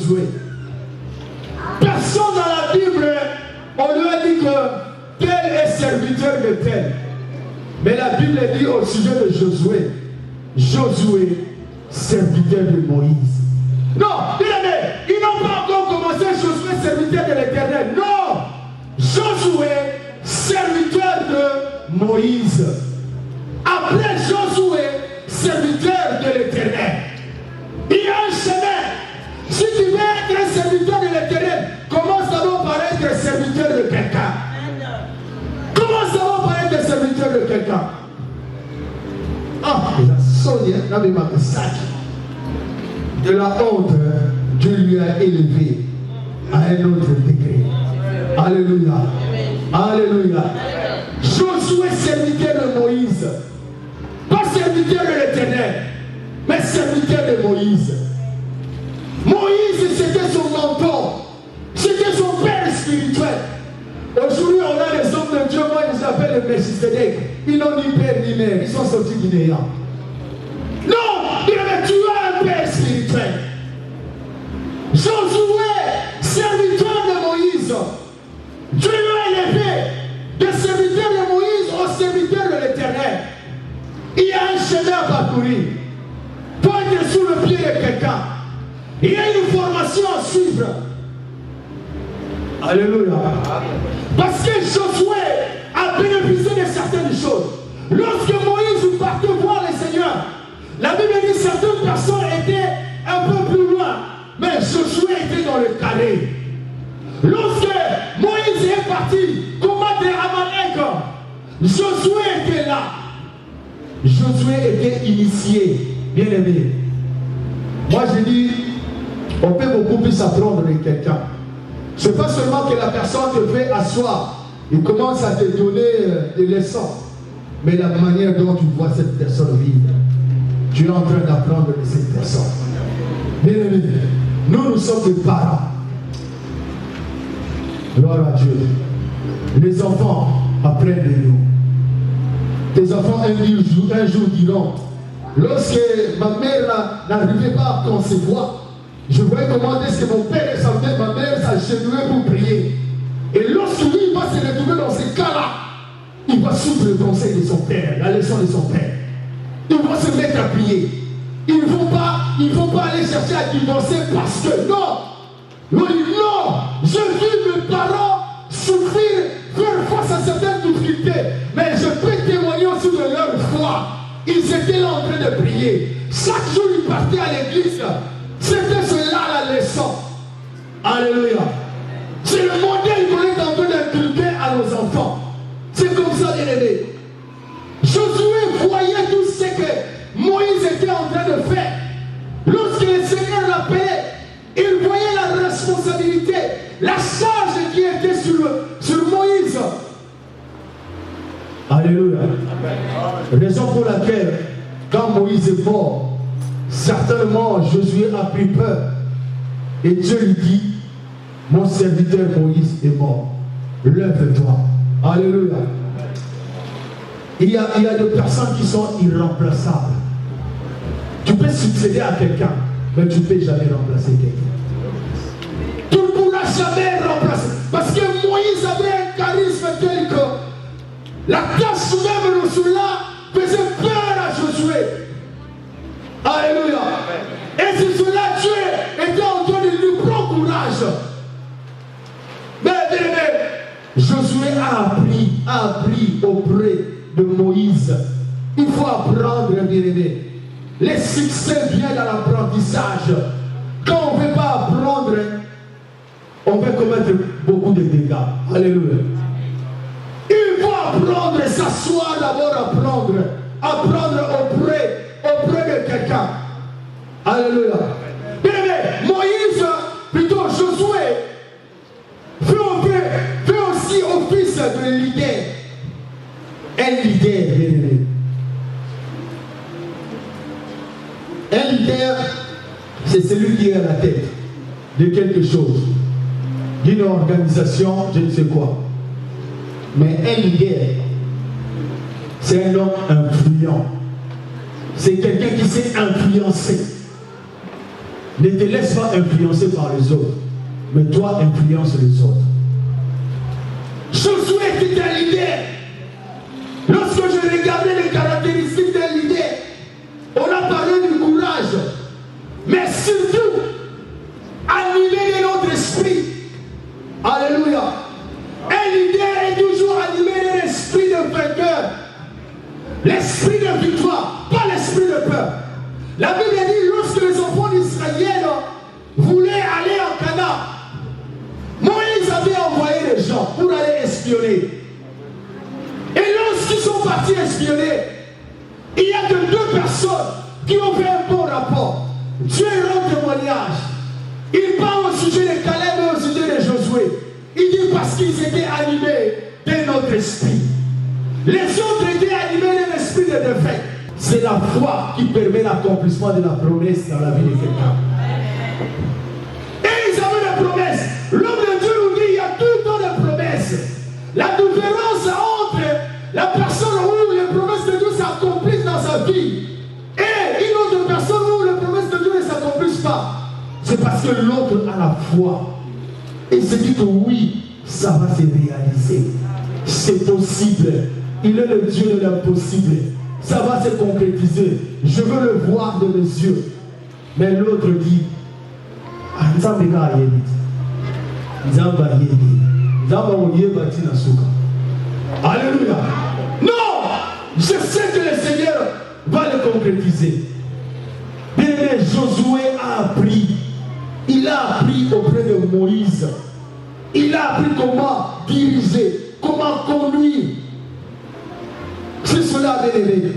Josué. Personne dans la Bible, on lui a dit que tel est serviteur de tel. Mais la Bible dit au sujet de Josué, Josué, serviteur de Moïse. Non, ils n'ont pas encore commencé Josué, serviteur de l'Éternel. Non, Josué, serviteur de Moïse. Après Josué, serviteur de l'Éternel. Il y a un chemin. Si tu veux être un serviteur de l'Éternel, commence d'abord par être serviteur de quelqu'un. Commence d'abord par être serviteur de quelqu'un. Ah, la Sonia n'avait pas de sac. De la honte, Dieu lui a élevé à un autre degré. Alléluia. Alléluia. Josué, serviteur de Moïse. Pas serviteur de l'Éternel, mais serviteur de Moïse. Moïse, c'était son mentor. C'était son père spirituel. Aujourd'hui, on a des hommes de Dieu, moi, ils les appellent les Melchisedec. Ils n'ont ni père ni mère, ils sont sortis du néant. Non, mais tu as un père spirituel. Josué, serviteur de Moïse. Dieu l'a élevé de serviteur de Moïse au serviteur de l'Éternel. Il y a un chemin à parcourir. Pour être sous le pied de quelqu'un. Il y a une formation à suivre. Alléluia. Parce que Josué a bénéficié de certaines choses. Lorsque Moïse partait voir le Seigneur, la Bible dit que certaines personnes étaient un peu plus loin, mais Josué était dans le carré. Lorsque Moïse est parti combattre Amalek, Josué était là. Josué était initié, bien aimé. Moi je dis, on peut beaucoup plus apprendre de quelqu'un. Ce n'est pas seulement que la personne te fait asseoir, il commence à te donner des leçons, mais la manière dont tu vois cette personne vivre, tu es en train d'apprendre de cette personne. Bien aimé, nous sommes des parents. Gloire à Dieu. Les enfants apprennent de nous. Tes enfants un jour diront, lorsque ma mère n'arrivait pas à concevoir, je voyais comment est-ce que mon père et ma mère s'agenouillaient pour prier. Et lorsque lui va se retrouver dans ces cas-là, il va suivre le conseil de son père, la leçon de son père. Il va se mettre à prier. Il ne faut pas aller chercher à divorcer parce que non, non, je vis mes parents souffrir, faire face à certaines difficultés, mais je peux témoigner aussi de leur foi. Ils étaient là en train de prier. Chaque jour, ils partaient à l'église. C'était cela la leçon. Alléluia. C'est le modèle qu'on est en train d'inculquer à nos enfants. C'est comme ça, bien aimé. Josué voyait tout ce que Moïse était en train de faire. Lorsque le Seigneur l'appelait, il voyait la responsabilité, la charge qui était sur Moïse. Alléluia. Raison pour laquelle, quand Moïse est mort, certainement Josué a pris peur. Et Dieu lui dit, mon serviteur Moïse est mort. Lève-toi. Alléluia. Il y a des personnes qui sont irremplaçables. Tu peux succéder à quelqu'un, mais tu ne peux jamais remplacer quelqu'un. Tu ne pourras jamais remplacer. Parce que Moïse avait un charisme tel que la tâche même de cela faisait peur à Josué. Alléluia. Et c'est cela Dieu était en train de lui prendre courage. Mais Josué a appris auprès de Moïse. Il faut apprendre, bien aimé. Les succès viennent à l'apprentissage. Quand on ne veut pas apprendre, on va commettre beaucoup de dégâts. Alléluia. Il faut apprendre, s'asseoir d'abord, apprendre auprès de quelqu'un. Alléluia. Bien aimé, Moïse, plutôt Josué, fait aussi office de leader. Un leader, bien aimé. Un leader, c'est celui qui est à la tête de quelque chose, d'une organisation, je ne sais quoi. Mais un leader, c'est un homme influent. C'est quelqu'un qui sait influencer. Ne te laisse pas influencer par les autres, mais toi influence les autres. Josué était un leader. Lorsque je regardais les caractéristiques d'un leader, on a parlé du courage, mais surtout animé de notre esprit. Alléluia. Un leader est toujours animé de l'esprit de vainqueur, l'esprit de victoire, pas l'esprit de peur. La Bible dit, lorsque les enfants d'Israël voulaient aller en Canaan, Moïse avait envoyé des gens pour aller espionner. Et lorsqu'ils sont partis espionner, il n'y a que 2 personnes qui ont fait un bon rapport. Dieu rend témoignage. Il parle au sujet de Caleb et au sujet de Josué. Il dit parce qu'ils étaient animés de notre esprit. Les autres étaient animés de l'esprit de défaite. C'est la foi qui permet l'accomplissement de la promesse dans la vie de quelqu'un. Et ils avaient la promesse. L'homme de Dieu nous dit il y a tout le temps de promesses. La différence entre la personne où les promesses de Dieu s'accomplissent dans sa vie et une autre personne où les promesses de Dieu ne s'accomplissent pas, c'est parce que l'autre a la foi. Et il se dit que oui, ça va se réaliser. C'est possible. Il est le Dieu de l'impossible. Ça va se concrétiser. Je veux le voir de mes yeux. Mais l'autre dit, alléluia. Non, je sais que le Seigneur va le concrétiser. Bien-aimé, Josué a appris. Il a appris auprès de Moïse. Il a appris comment diriger, comment conduire. C'est cela, bien-aimé.